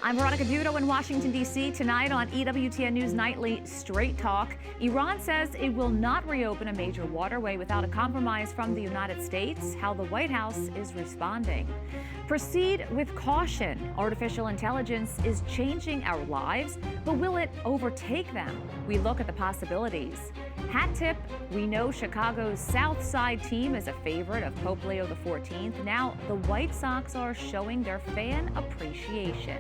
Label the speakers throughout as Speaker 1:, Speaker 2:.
Speaker 1: I'm Veronica Dudo in Washington, D.C. Tonight on EWTN News Nightly, Straight Talk. Iran says it will not reopen a major waterway without a compromise from the United States. How the White House is responding. Proceed with caution. Artificial intelligence is changing our lives, but will it overtake them? We look at the possibilities. Hat tip, we know Chicago's South Side team is a favorite of Pope Leo XIV. Now, the White Sox are showing their fan appreciation.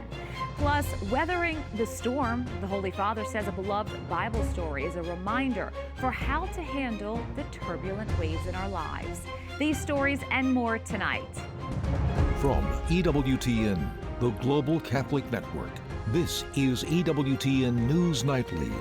Speaker 1: Plus, weathering the storm, the Holy Father says a beloved Bible story is a reminder for how to handle the turbulent waves in our lives. These stories and more tonight.
Speaker 2: From EWTN, the Global Catholic Network, this is EWTN News Nightly.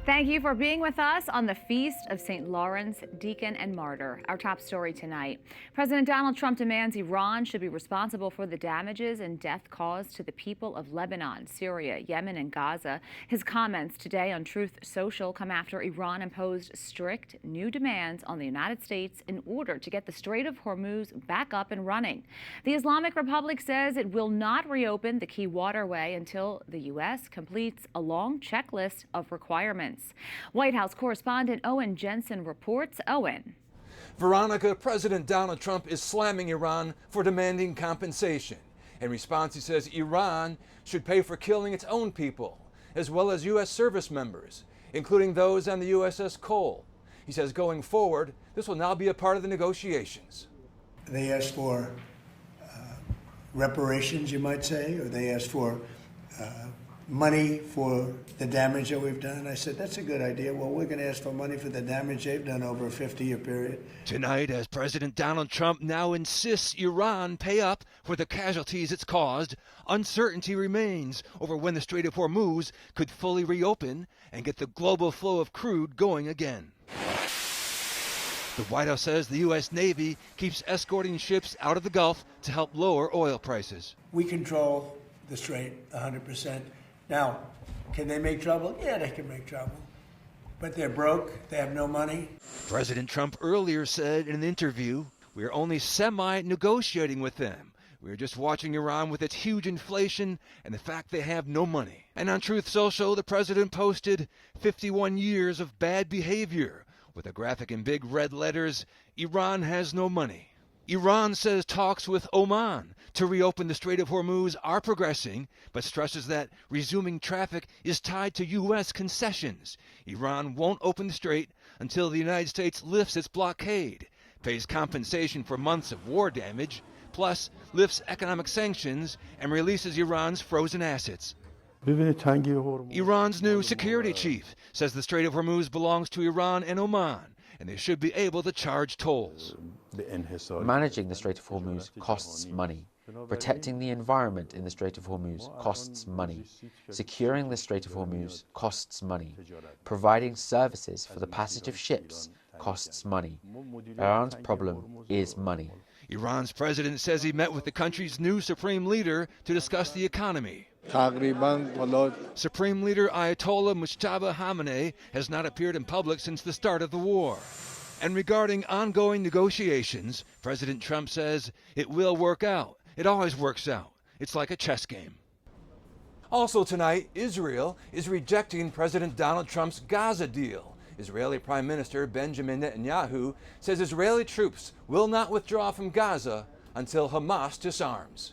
Speaker 1: Thank you for being with us on the Feast of St. Lawrence, Deacon and Martyr. Our top story tonight. President Donald Trump demands Iran should be responsible for the damages and death caused to the people of Lebanon, Syria, Yemen, and Gaza. His comments today on Truth Social come after Iran imposed strict new demands on the United States in order to get the Strait of Hormuz back up and running. The Islamic Republic says it will not reopen the key waterway until the U.S. completes a long checklist of requirements. White House correspondent Owen Jensen reports. Owen.
Speaker 3: Veronica, President Donald Trump is slamming Iran for demanding compensation. In response, he says Iran should pay for killing its own people, as well as U.S. service members, including those on the USS Cole. He says going forward, this will now be a part of the negotiations.
Speaker 4: They asked for reparations, you might say, or they asked for money for the damage that we've done. I said, that's a good idea. Well, we're going to ask for money for the damage they've done over a 50-year period.
Speaker 3: Tonight, as President Donald Trump now insists Iran pay up for the casualties it's caused, uncertainty remains over when the Strait of Hormuz could fully reopen and get the global flow of crude going again. The White House says the U.S. Navy keeps escorting ships out of the Gulf to help lower oil prices.
Speaker 4: We control the Strait 100%. Now, can they make trouble? Yeah, they can make trouble. But they're broke. They have no money.
Speaker 3: President Trump earlier said in an interview, "We're only semi-negotiating with them. We're just watching Iran with its huge inflation and the fact they have no money." And on Truth Social, the president posted 51 years of bad behavior with a graphic in big red letters, "Iran has no money." Iran says talks with Oman to reopen the Strait of Hormuz are progressing, but stresses that resuming traffic is tied to U.S. concessions. Iran won't open the strait until the United States lifts its blockade, pays compensation for months of war damage, plus lifts economic sanctions and releases Iran's frozen assets. Iran's new security chief says the Strait of Hormuz belongs to Iran and Oman, and they should be able to charge tolls.
Speaker 5: Managing the Strait of Hormuz costs money. Protecting the environment in the Strait of Hormuz costs money. Securing the Strait of Hormuz costs money. Providing services for the passage of ships costs money. Iran's problem is money.
Speaker 3: Iran's president says he met with the country's new supreme leader to discuss the economy. Supreme Leader Ayatollah Mujtaba Khamenei has not appeared in public since the start of the war. And regarding ongoing negotiations, President Trump says it will work out. It always works out. It's like a chess game. Also tonight, Israel is rejecting President Donald Trump's Gaza deal. Israeli Prime Minister Benjamin Netanyahu says Israeli troops will not withdraw from Gaza until Hamas disarms.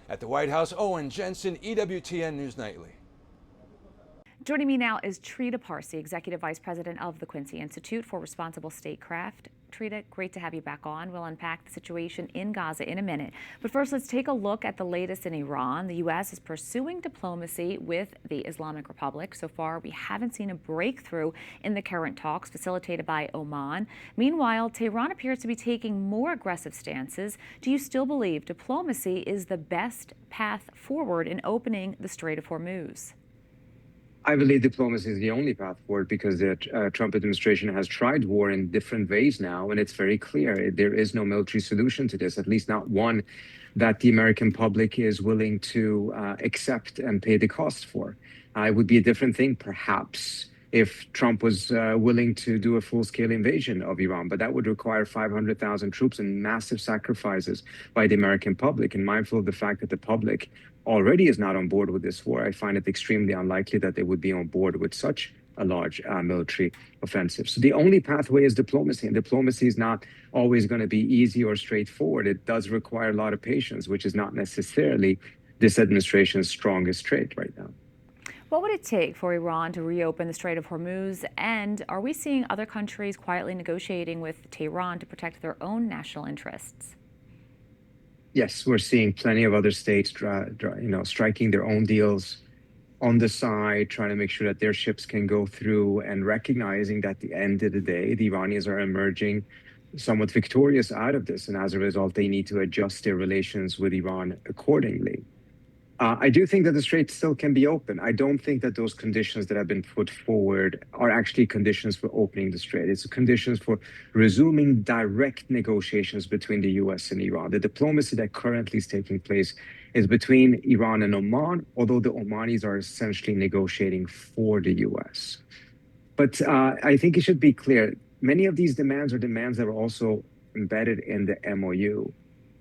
Speaker 3: At the White House, Owen Jensen, EWTN News Nightly.
Speaker 1: Joining me now is Trita Parsi, Executive Vice President of the Quincy Institute for Responsible Statecraft. Trita, great to have you back on. We'll unpack the situation in Gaza in a minute. But first, let's take a look at the latest in Iran. The U.S. is pursuing diplomacy with the Islamic Republic. So far, we haven't seen a breakthrough in the current talks facilitated by Oman. Meanwhile, Tehran appears to be taking more aggressive stances. Do you still believe diplomacy is the best path forward in opening the Strait of Hormuz?
Speaker 6: I believe diplomacy is the only path forward because the Trump administration has tried war in different ways now, and it's very clear there is no military solution to this, at least not one that the American public is willing to accept and pay the cost for. It would be a different thing, perhaps, if Trump was willing to do a full-scale invasion of Iran, but that would require 500,000 troops and massive sacrifices by the American public. And mindful of the fact that the public already is not on board with this war, I find it extremely unlikely that they would be on board with such a large military offensive. So the only pathway is diplomacy, and diplomacy is not always going to be easy or straightforward. It does require a lot of patience, which is not necessarily this administration's strongest trait right now.
Speaker 1: What would it take for Iran to reopen the Strait of Hormuz? And are we seeing other countries quietly negotiating with Tehran to protect their own national interests?
Speaker 6: Yes, we're seeing plenty of other states, striking their own deals on the side, trying to make sure that their ships can go through, and recognizing that at the end of the day, the Iranians are emerging somewhat victorious out of this. And as a result, they need to adjust their relations with Iran accordingly. I do think that the Strait still can be open. I don't think that those conditions that have been put forward are actually conditions for opening the Strait. It's conditions for resuming direct negotiations between the U.S. and Iran. The diplomacy that currently is taking place is between Iran and Oman, although the Omanis are essentially negotiating for the U.S. But I think it should be clear, many of these demands are demands that are also embedded in the MOU.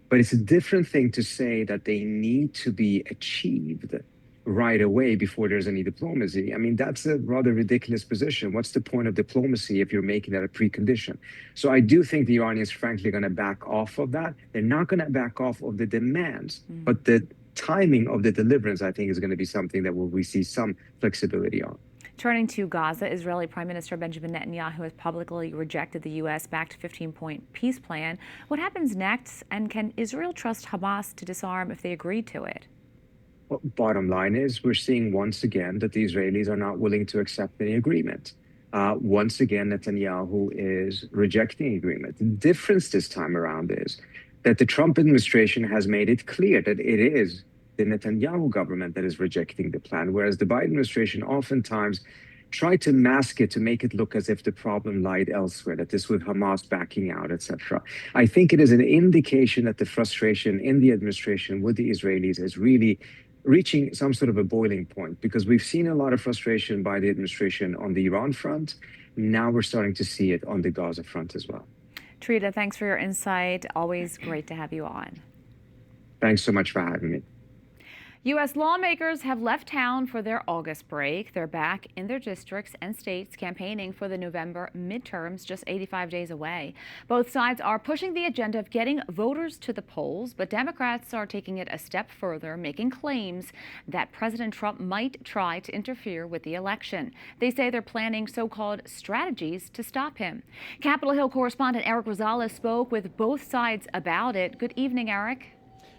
Speaker 6: But it's a different thing to say that they need to be achieved right away before there's any diplomacy. I mean, that's a rather ridiculous position. What's the point of diplomacy if you're making that a precondition? So I do think the Iranians, frankly, are going to back off of that. They're not going to back off of the demands, but the timing of the deliverance, I think, is going to be something that we see some flexibility on.
Speaker 1: Turning to Gaza, Israeli Prime Minister Benjamin Netanyahu has publicly rejected the U.S.-backed 15-point peace plan. What happens next, and can Israel trust Hamas to disarm if they agree to it?
Speaker 6: Well, bottom line is we're seeing once again that the Israelis are not willing to accept any agreement. Once again, Netanyahu is rejecting agreement. The difference this time around is that the Trump administration has made it clear that it is the Netanyahu government that is rejecting the plan, whereas the Biden administration oftentimes tried to mask it to make it look as if the problem lied elsewhere, that this was Hamas backing out, etc. I think it is an indication that the frustration in the administration with the Israelis is really reaching some sort of a boiling point, because we've seen a lot of frustration by the administration on the Iran front. Now we're starting to see it on the Gaza front as well.
Speaker 1: Trita, thanks for your insight. Always great to have you on.
Speaker 6: Thanks so much for having me.
Speaker 1: U.S. lawmakers have left town for their August break. They're back in their districts and states campaigning for the November midterms, just 85 days away. Both sides are pushing the agenda of getting voters to the polls, but Democrats are taking it a step further, making claims that President Trump might try to interfere with the election. They say they're planning so-called strategies to stop him. Capitol Hill correspondent Eric Rosales spoke with both sides about it. Good evening, Eric.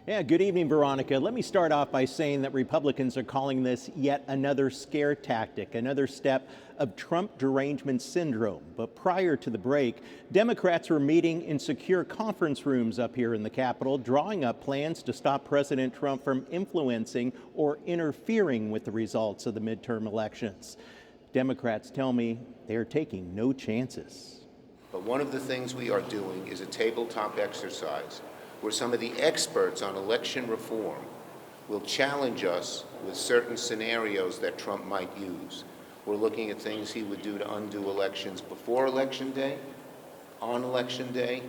Speaker 7: Yeah, good evening, Veronica. Let me start off by saying that Republicans are calling this yet another scare tactic, another step of Trump derangement syndrome. But prior to the break, Democrats were meeting in secure conference rooms up here in the Capitol, drawing up plans to stop President Trump from influencing or interfering with the results of the midterm elections. Democrats tell me they are taking no chances.
Speaker 8: But one of the things we are doing is a tabletop exercise where some of the experts on election reform will challenge us with certain scenarios that Trump might use. We're looking at things he would do to undo elections before Election Day, on Election Day,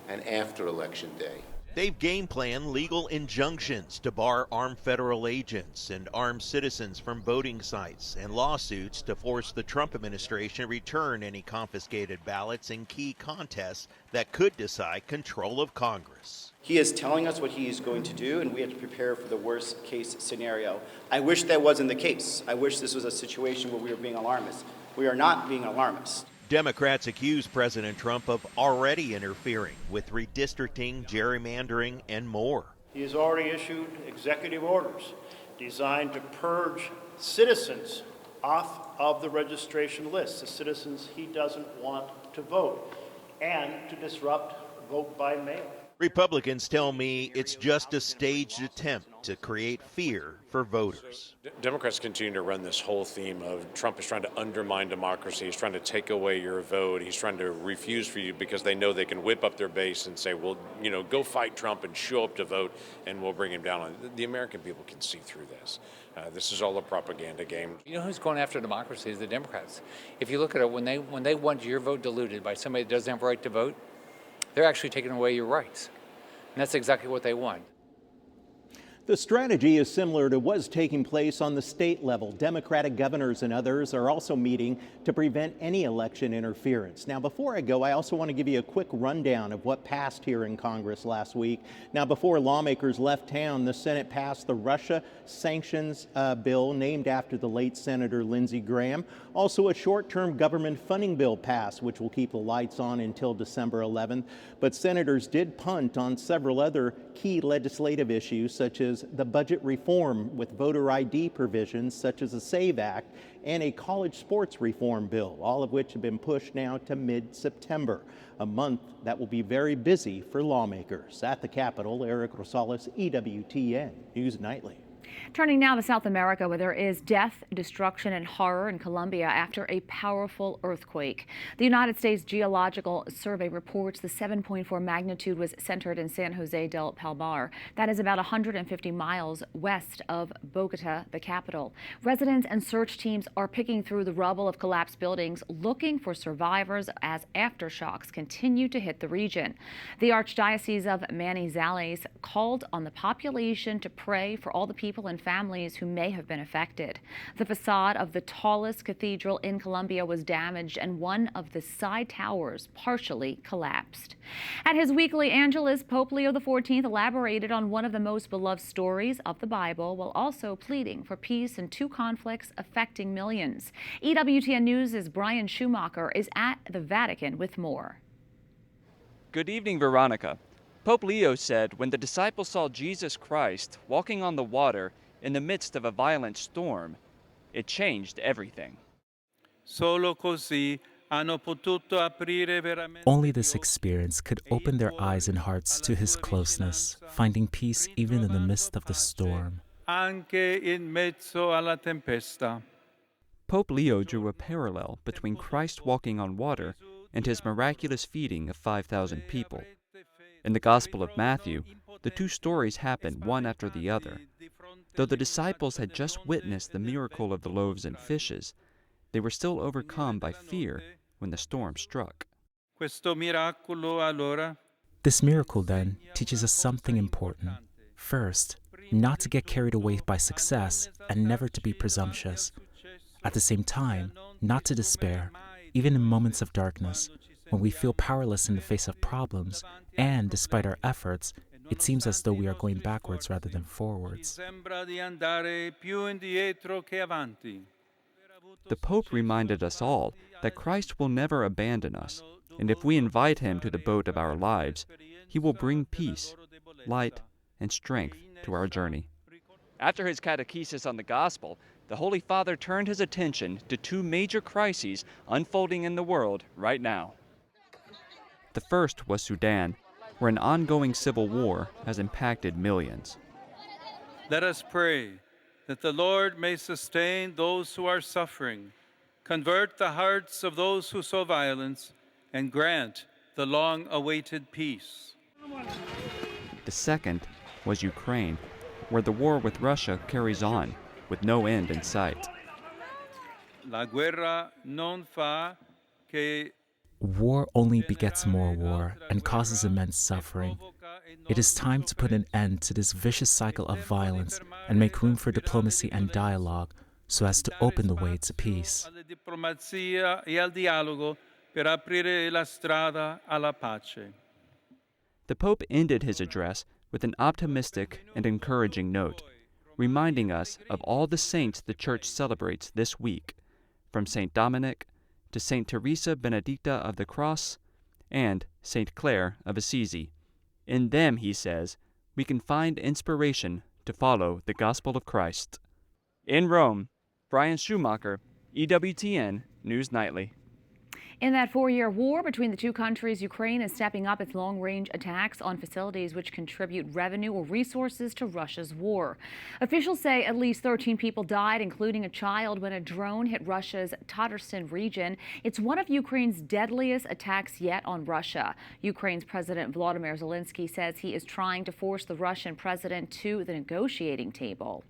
Speaker 8: and after Election Day.
Speaker 9: They've game planned legal injunctions to bar armed federal agents and armed citizens from voting sites, and lawsuits to force the Trump administration to return any confiscated ballots in key contests that could decide control of Congress.
Speaker 10: He is telling us what he is going to do, and we have to prepare for the worst case scenario. I wish that wasn't the case. I wish this was a situation where we were being alarmist. We are not being alarmist.
Speaker 9: Democrats accuse President Trump of already interfering with redistricting, gerrymandering, and more.
Speaker 11: He has already issued executive orders designed to purge citizens off of the registration list, the citizens he doesn't want to vote, and to disrupt vote by mail.
Speaker 9: Republicans tell me it's just a staged attempt to create fear for voters.
Speaker 12: Democrats continue to run this whole theme of Trump is trying to undermine democracy. He's trying to take away your vote. He's trying to refuse for you because they know they can whip up their base and say, well, go fight Trump and show up to vote and we'll bring him down. The American people can see through this. This is all a propaganda game.
Speaker 13: You know who's going after democracy is the Democrats. If you look at it, when they want your vote diluted by somebody that doesn't have a right to vote, they're actually taking away your rights. And that's exactly what they want.
Speaker 7: The strategy is similar to what's taking place on the state level. Democratic governors and others are also meeting to prevent any election interference. Now, before I go, I also want to give you a quick rundown of what passed here in Congress last week. Now, before lawmakers left town, the Senate passed the Russia sanctions bill named after the late Senator Lindsey Graham. Also, a short-term government funding bill passed, which will keep the lights on until December 11th. But senators did punt on several other key legislative issues, such as the budget reform with voter ID provisions such as the SAVE Act and a college sports reform bill, all of which have been pushed now to mid-September, a month that will be very busy for lawmakers. At the Capitol, Eric Rosales, EWTN News Nightly.
Speaker 1: Turning now to South America, where there is death, destruction, and horror in Colombia after a powerful earthquake. The United States Geological Survey reports the 7.4 magnitude was centered in San Jose del Palmar. That is about 150 miles west of Bogota, the capital. Residents and search teams are picking through the rubble of collapsed buildings, looking for survivors as aftershocks continue to hit the region. The Archdiocese of Manizales called on the population to pray for all the people and families who may have been affected. The facade of the tallest cathedral in Colombia was damaged and one of the side towers partially collapsed. At his weekly Angelus, Pope Leo XIV elaborated on one of the most beloved stories of the Bible while also pleading for peace in two conflicts affecting millions. EWTN News' Brian Schumacher is at the Vatican with more.
Speaker 14: Good evening, Veronica. Pope Leo said when the disciples saw Jesus Christ walking on the water in the midst of a violent storm, it changed everything.
Speaker 15: Only this experience could open their eyes and hearts to his closeness, finding peace even in the midst of the storm.
Speaker 14: Pope Leo drew a parallel between Christ walking on water and his miraculous feeding of 5,000 people. In the Gospel of Matthew, the two stories happen one after the other. Though the disciples had just witnessed the miracle of the loaves and fishes, they were still overcome by fear when the storm struck.
Speaker 15: This miracle, then, teaches us something important. First, not to get carried away by success and never to be presumptuous. At the same time, not to despair, even in moments of darkness, when we feel powerless in the face of problems, and despite our efforts, it seems as though we are going backwards rather than forwards.
Speaker 14: The Pope reminded us all that Christ will never abandon us, and if we invite him to the boat of our lives, he will bring peace, light, and strength to our journey. After his catechesis on the gospel, the Holy Father turned his attention to two major crises unfolding in the world right now. The first was Sudan, where an ongoing civil war has impacted millions.
Speaker 16: Let us pray that the Lord may sustain those who are suffering, convert the hearts of those who sow violence, and grant the long-awaited peace.
Speaker 14: The second was Ukraine, where the war with Russia carries on, with no end in sight.
Speaker 16: La guerra non fa che
Speaker 15: War only begets more war and causes immense suffering. It is time to put an end to this vicious cycle of violence and make room for diplomacy and dialogue so as to open the way to peace.
Speaker 14: The Pope ended his address with an optimistic and encouraging note, reminding us of all the saints the Church celebrates this week, from St. Dominic to St. Teresa Benedicta of the Cross and St. Clare of Assisi. In them, he says, we can find inspiration to follow the gospel of Christ. In Rome, Brian Schumacher, EWTN News Nightly.
Speaker 1: In that 4-year war between the two countries, Ukraine is stepping up its long-range attacks on facilities which contribute revenue or resources to Russia's war. Officials say at least 13 people died, including a child, when a drone hit Russia's Tatarstan region. It's one of Ukraine's deadliest attacks yet on Russia. Ukraine's President Volodymyr Zelensky says he is trying to force the Russian president to the negotiating table.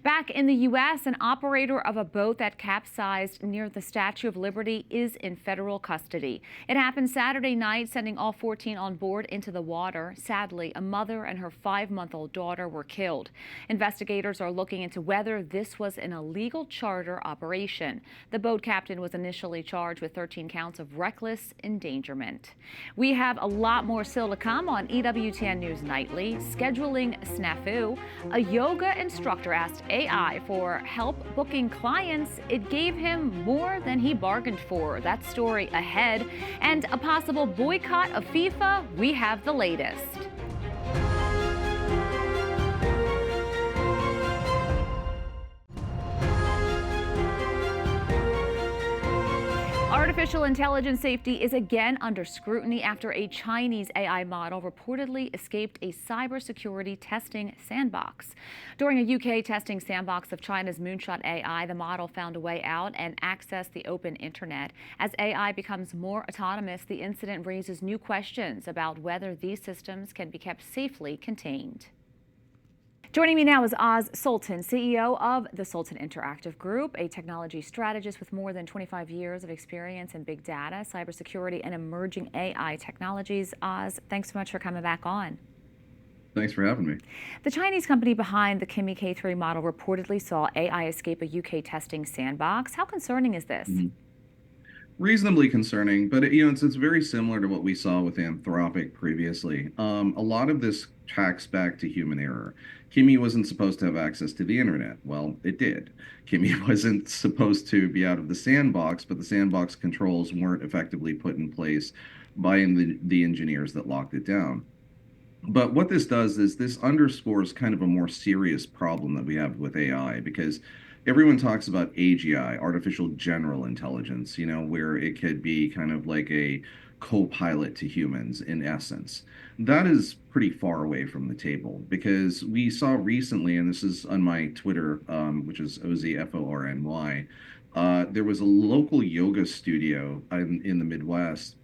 Speaker 1: Back in the U.S., an operator of a boat that capsized near the Statue of Liberty is in federal custody. It happened Saturday night, sending all 14 on board into the water. Sadly, a mother and her 5-month-old daughter were killed. Investigators are looking into whether this was an illegal charter operation. The boat captain was initially charged with 13 counts of reckless endangerment. We have a lot more still to come on EWTN News Nightly. Scheduling snafu. A yoga instructor asked AI for help booking clients. It gave him more than he bargained for. That story ahead. And a possible boycott of FIFA. We have the latest. Artificial intelligence safety is again under scrutiny after a Chinese AI model reportedly escaped a cybersecurity testing sandbox. During a UK testing sandbox of China's Moonshot AI, the model found a way out and accessed the open internet. As AI becomes more autonomous, the incident raises new questions about whether these systems can be kept safely contained. Joining me now is Oz Sultan, CEO of the Sultan Interactive Group, a technology strategist with more than 25 years of experience in big data, cybersecurity, and emerging AI technologies. Oz, thanks so much for coming back on.
Speaker 17: Thanks for having me.
Speaker 1: The Chinese company behind the Kimi K3 model reportedly saw AI escape a UK testing sandbox. How concerning is this?
Speaker 17: Reasonably concerning, but it's very similar to what we saw with Anthropic previously. A lot of this tracks back to human error. Kimi wasn't supposed to have access to the internet. Well, it did. Kimi wasn't supposed to be out of the sandbox, but the sandbox controls weren't effectively put in place by the engineers that locked it down. But what this does is this underscores kind of a more serious problem that we have with AI, because everyone talks about AGI, artificial general intelligence, where it could be kind of like a co-pilot to humans in essence. That is pretty far away from the table, because we saw recently, and this is on my Twitter, which is OZFORNY, there was a local yoga studio in the Midwest,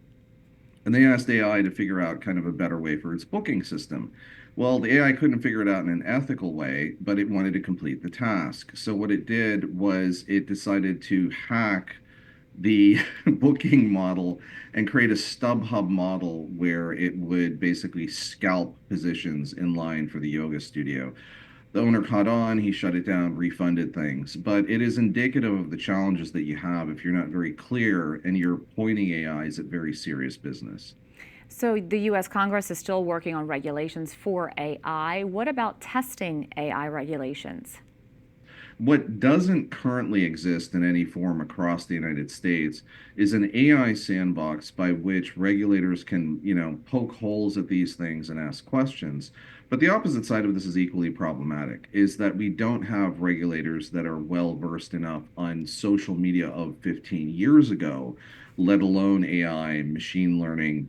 Speaker 17: and they asked AI to figure out kind of a better way for its booking system. Well, the AI couldn't figure it out in an ethical way, but it wanted to complete the task. So what it did was it decided to hack the booking model and create a StubHub model where it would basically scalp positions in line for the yoga studio. The owner caught on, he shut it down, refunded things. But it is indicative of the challenges that you have if you're not very clear and you're pointing AIs at very serious business.
Speaker 1: So the U.S. Congress is still working on regulations for AI. What about testing AI regulations?
Speaker 17: What doesn't currently exist in any form across the United States is an AI sandbox by which regulators can, poke holes at these things and ask questions. But the opposite side of this is equally problematic, is that we don't have regulators that are well versed enough on social media of 15 years ago, let alone AI, machine learning,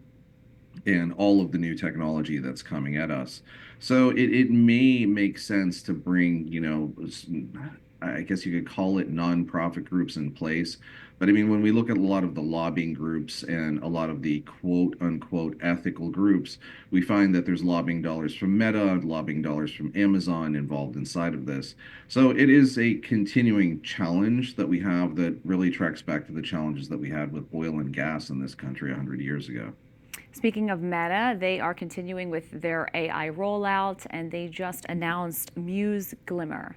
Speaker 17: and all of the new technology that's coming at us. So it may make sense to bring, I guess you could call it nonprofit groups in place. But when we look at a lot of the lobbying groups and a lot of the quote unquote ethical groups, we find that there's lobbying dollars from Meta, lobbying dollars from Amazon involved inside of this. So it is a continuing challenge that we have that really tracks back to the challenges that we had with oil and gas in this country 100 years ago.
Speaker 1: Speaking of Meta, they are continuing with their AI rollout, and they just announced Muse Glimmer.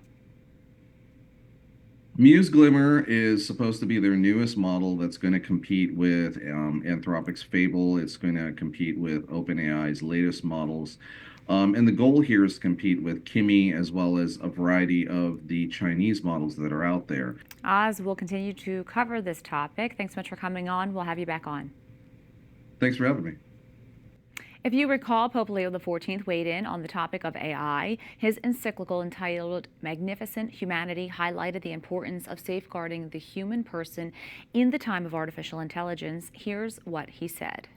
Speaker 17: Muse Glimmer is supposed to be their newest model that's going to compete with Anthropic's Fable. It's going to compete with OpenAI's latest models. And the goal here is to compete with Kimi as well as a variety of the Chinese models that are out there.
Speaker 1: Oz, we'll continue to cover this topic. Thanks so much for coming on. We'll have you back on.
Speaker 17: Thanks for having me.
Speaker 1: If you recall, Pope Leo XIV weighed in on the topic of AI. His encyclical entitled Magnificent Humanity highlighted the importance of safeguarding the human person in the time of artificial intelligence. Here's what he said.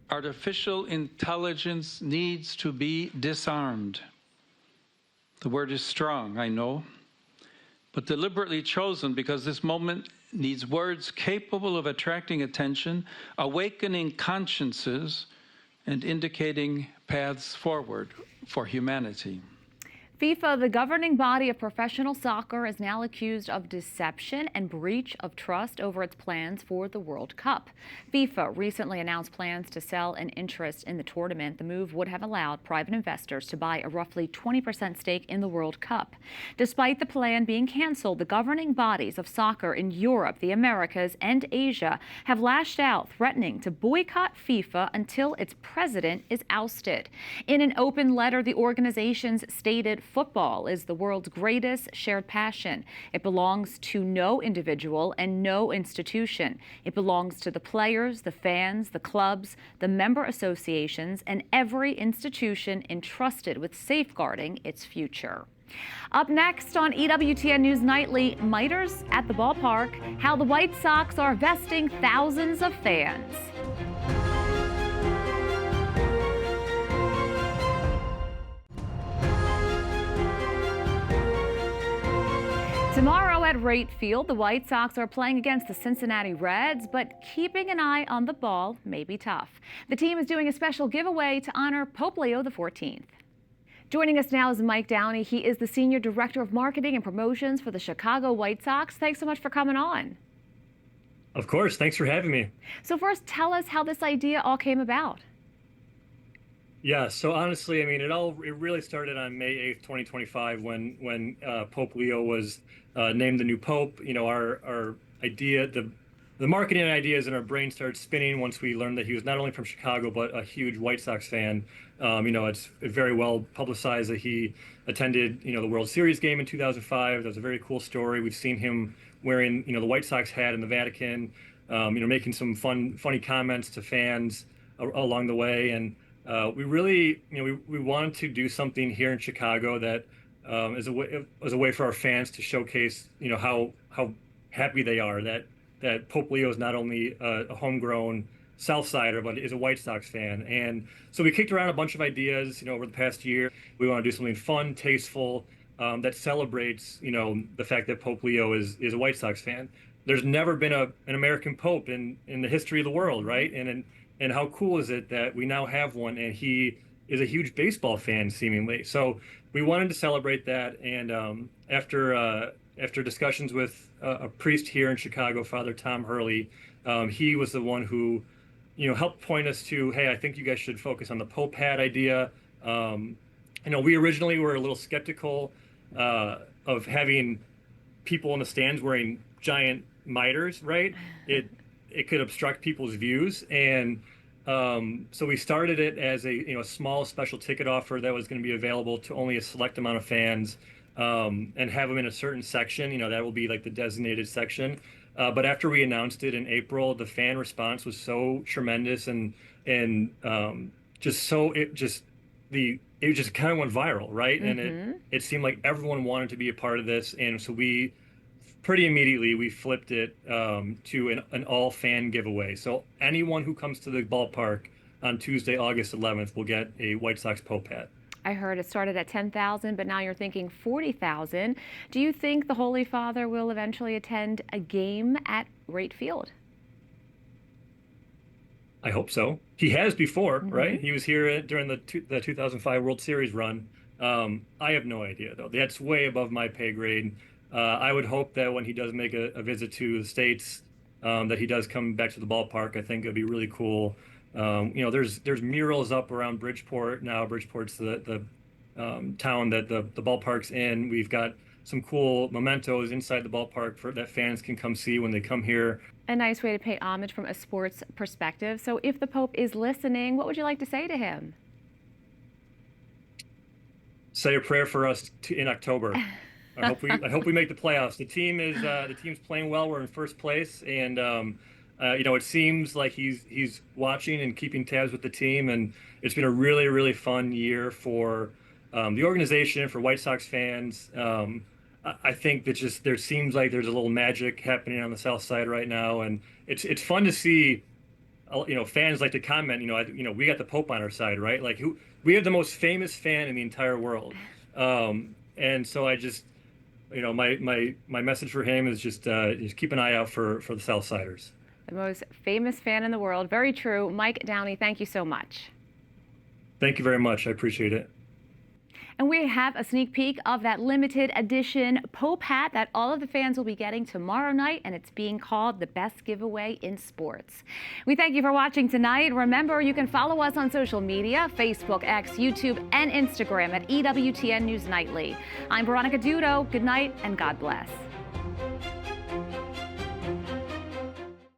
Speaker 16: Artificial intelligence needs to be disarmed. The word is strong, I know, but deliberately chosen because this moment needs words capable of attracting attention, awakening consciences, and indicating paths forward for humanity.
Speaker 1: FIFA, the governing body of professional soccer, is now accused of deception and breach of trust over its plans for the World Cup. FIFA recently announced plans to sell an interest in the tournament. The move would have allowed private investors to buy a roughly 20% stake in the World Cup. Despite the plan being canceled, the governing bodies of soccer in Europe, the Americas, and Asia have lashed out, threatening to boycott FIFA until its president is ousted. In an open letter, the organizations stated, "Football is the world's greatest shared passion. It belongs to no individual and no institution. It belongs to the players, the fans, the clubs, the member associations, and every institution entrusted with safeguarding its future." Up next on EWTN News Nightly, miters at the ballpark, how the White Sox are vesting thousands of fans. Tomorrow at Wright Field, the White Sox are playing against the Cincinnati Reds, but keeping an eye on the ball may be tough. The team is doing a special giveaway to honor Pope Leo XIV. Joining us now is Mike Downey. He is the Senior Director of Marketing and Promotions for the Chicago White Sox. Thanks so much for coming on.
Speaker 18: Of course. Thanks for having me.
Speaker 1: So first, tell us how this idea all came about.
Speaker 18: Yeah, so honestly, I mean, it really started on May 8th, 2025, when Pope Leo was named the new pope. You know, our idea, the marketing ideas in our brain started spinning once we learned that he was not only from Chicago but a huge White Sox fan. You know, it's very well publicized that he attended, you know, the World Series game in 2005. That was a very cool story. We've seen him wearing, you know, the White Sox hat in the Vatican. You know, making some funny comments to fans along the way, and we really, you know, we wanted to do something here in Chicago that is a way for our fans to showcase, you know, how happy they are that Pope Leo is not only a homegrown Southsider, but is a White Sox fan. And so we kicked around a bunch of ideas, you know, over the past year. We want to do something fun, tasteful, that celebrates, you know, the fact that Pope Leo is a White Sox fan. There's never been an American Pope in the history of the world, right? And how cool is it that we now have one, and he is a huge baseball fan, seemingly. So we wanted to celebrate that, and after discussions with a priest here in Chicago, Father Tom Hurley, he was the one who, you know, helped point us to, hey, I think you guys should focus on the Pope hat idea. You know, we originally were a little skeptical of having people in the stands wearing giant miters, right? It could obstruct people's views, and so we started it as a small special ticket offer that was going to be available to only a select amount of fans, and have them in a certain section. You know, that will be like the designated section. But after we announced it in April, the fan response was so tremendous, and just so it just kind of went viral, right?
Speaker 1: Mm-hmm.
Speaker 18: And it seemed like everyone wanted to be a part of this, and so pretty immediately we flipped it to an all fan giveaway. So anyone who comes to the ballpark on Tuesday, August 11th will get a White Sox Pope hat.
Speaker 1: I heard it started at 10,000, but now you're thinking 40,000. Do you think the Holy Father will eventually attend a game at Wright Field?
Speaker 18: I hope so. He has before, right? He was here during the 2005 World Series run. I have no idea, though. That's way above my pay grade. I would hope that when he does make a visit to the States, that he does come back to the ballpark. I think it'd be really cool. You know, there's murals up around Bridgeport now. Bridgeport's the town that the ballpark's in. We've got some cool mementos inside the ballpark that fans can come see when they come here.
Speaker 1: A nice way to pay homage from a sports perspective. So if the Pope is listening, what would you like to say to him?
Speaker 18: Say a prayer for us in October. I hope we make the playoffs. The team's playing well. We're in first place, and It seems like he's watching and keeping tabs with the team, and it's been a really, really fun year for the organization, for White Sox fans. I think that there seems like there's a little magic happening on the South Side right now, and it's fun to see. Fans like to comment. We got the Pope on our side, right? Like we have the most famous fan in the entire world, and so I just, my message for him is just keep an eye out for the South Siders.
Speaker 1: The most famous fan in the world. Very true. Mike Downey, thank you so much.
Speaker 18: Thank you very much. I appreciate it.
Speaker 1: And we have a sneak peek of that limited edition Pope hat that all of the fans will be getting tomorrow night, and it's being called the best giveaway in sports. We thank you for watching tonight. Remember, you can follow us on social media, Facebook, X, YouTube, and Instagram at EWTN News Nightly. I'm Veronica Dudo. Good night and God bless.